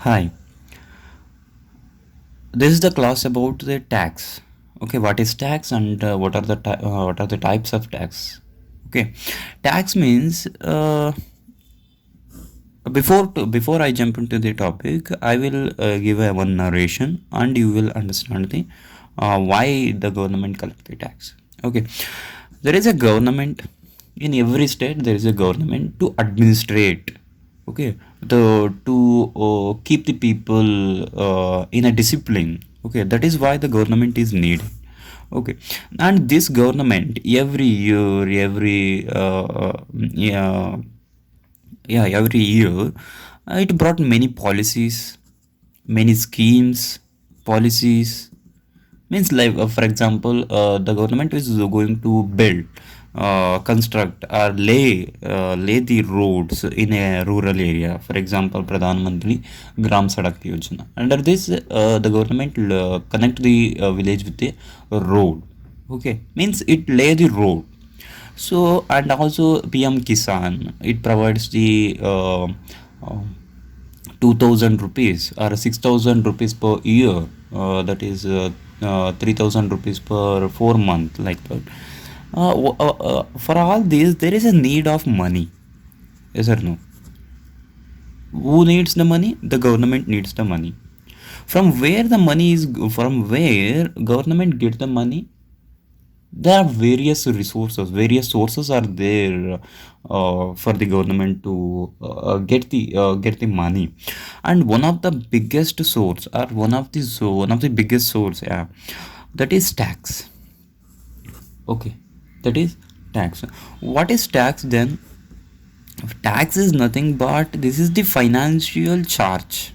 Hi, this is the class about the tax. Okay, what is tax and what are the types of tax? Okay, tax means before I jump into the topic, I will give a one narration and you will understand the why the government collect the tax. Okay, there is a government in every state. There is a government to administrate. Okay, to keep the people in a discipline. Okay, that is why the government is needed. Okay, and this government every year, yeah, every year, it brought many policies, many schemes, policies. Means like, for example, the government is going to build, construct or lay the roads in a rural area. For example, Pradhan Mantri Gram Sadak Yojana. Under this, the government connect the village with the road. Okay, means it lay the road. So and also PM Kisan, it provides the 2,000 rupees or 6,000 rupees per year. That is 3,000 rupees per 4 month, like that. For all these, there is a need of money. Yes or no? Who needs the money? The government needs the money. From where government gets the money? There are various sources are there for the government to get the money, and one of the biggest source or one of the biggest source, yeah, that is tax. Okay, that is tax. What is tax then? Tax is nothing but this is the financial charge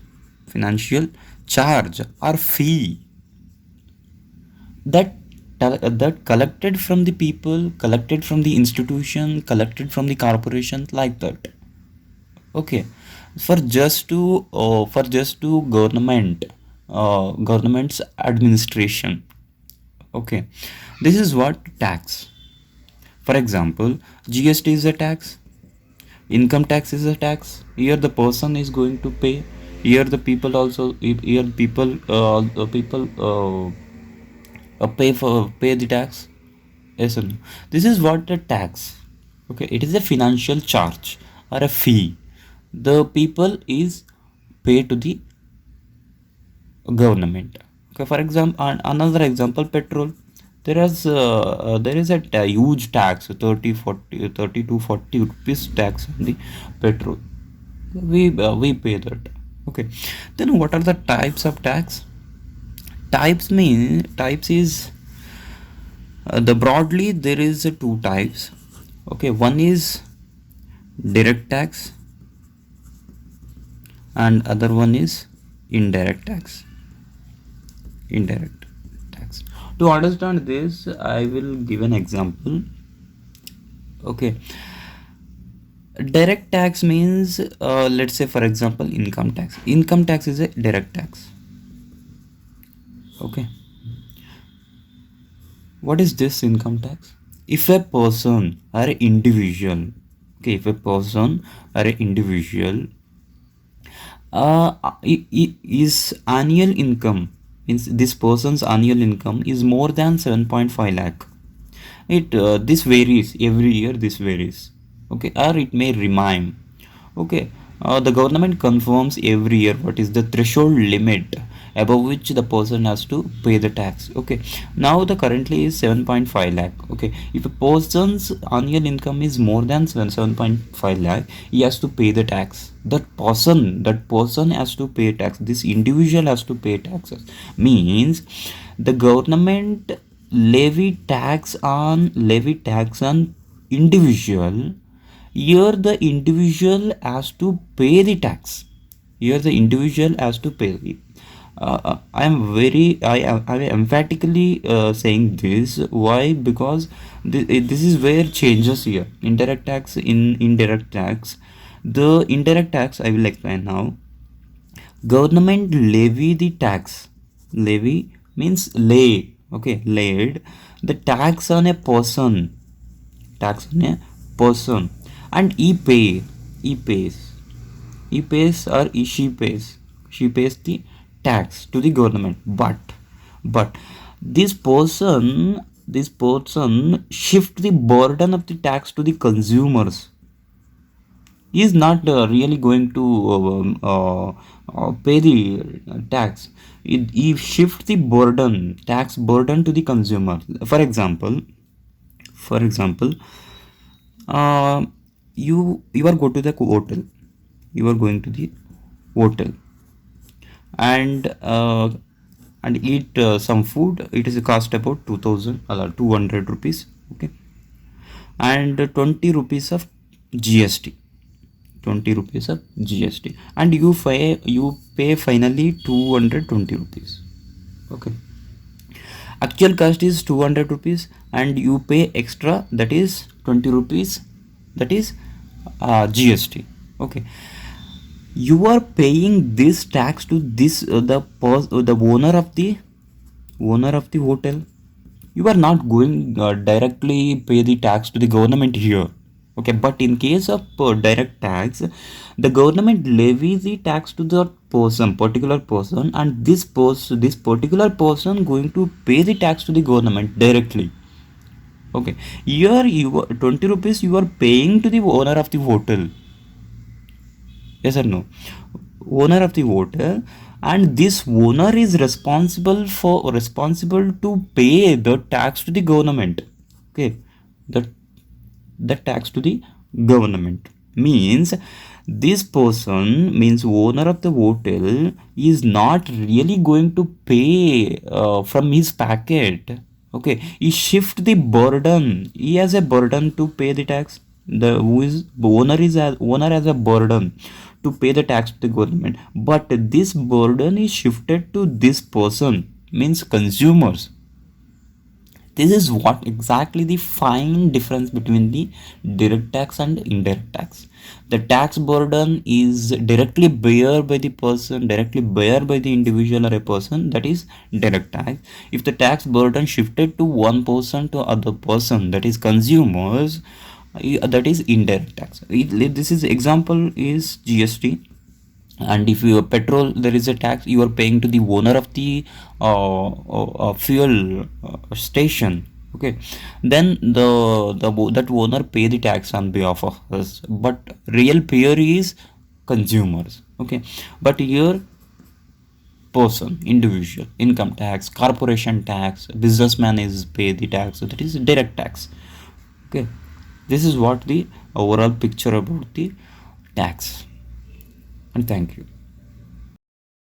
or fee that that collected from the people, collected from the institution, collected from the corporation, like that. Okay, for just to government's administration. Okay, this is what tax. For example, GST is a tax, income tax is a tax. Here the person is going to pay. Here the people also, here people pay the tax. Yes or no? This is what the tax. Okay, it is a financial charge or a fee. The people is paid to the government. Okay, for example, another example, petrol. There is a huge tax, 30 to 40 rupees tax on the petrol. We pay that. Okay, then what are the types of tax? Types is the broadly there is two types. Okay, one is direct tax and other one is indirect tax. Indirect tax. To understand this, I will give an example. Okay, direct tax means, let's say for example, income tax. Income tax is a direct tax. Okay, what is this income tax? If a person or an individual, okay, if a person or an individual his annual income means this person's annual income is more than 7.5 lakh. It this varies every year, this varies. Okay, or it may remain. Okay, the government confirms every year what is the threshold limit above which the person has to pay the tax. Okay, now the currently is 7.5 lakh. Okay, if a person's annual income is more than 7.5 lakh, he has to pay the tax. That person has to pay tax. This individual has to pay taxes. Means the government levy tax on individual. Here the individual has to pay the tax. Here the individual has to pay. I am emphatically saying this. Why? Because this is where changes here. Indirect tax. The indirect tax I will explain now. Government levy the tax. Levy means lay. Okay, laid the tax on a person. Tax on a person, and he pays. He pays or she pays. she pays the tax to the government. But this person shift the burden of the tax to the consumers. He is not really going to pay the tax. He shift the burden, tax burden, to the consumer. For example, uh, you are go to the hotel. You are going to the hotel and eat some food. It is a cost about 2000 200 rupees. Okay, and 20 rupees of GST. 20 rupees of GST, and you pay finally 220 rupees. Okay, actual cost is 200 rupees and you pay extra, that is 20 rupees, that is GST. Okay, you are paying this tax to this the owner of the hotel. You are not going directly pay the tax to the government here. Okay, but in case of direct tax, the government levies the tax to the particular person, and this particular person going to pay the tax to the government directly. Okay, here 20 rupees you are paying to the owner of the hotel. Yes or no? Owner of the hotel, and this owner is responsible to pay the tax to the government. Okay, the the tax to the government means this person, means owner of the hotel, is not really going to pay from his packet. Okay, he shift the burden. He has a burden to pay the tax. The who is owner has a burden to pay the tax to the government, but this burden is shifted to this person, means consumers. This is what exactly the fine difference between the direct tax and indirect tax. The tax burden is directly bear by the person, directly bear by the individual or a person, that is direct tax. If the tax burden shifted to one person to other person, that is consumers, that is indirect tax. This is example is GST. And if you petrol, there is a tax you are paying to the owner of the fuel station. Okay, then that owner pay the tax on behalf of us, but real payer is consumers. Okay, but here person, individual, income tax, corporation tax, businessman is pay the tax, so that is direct tax. Okay, this is what the overall picture about the tax. And thank you.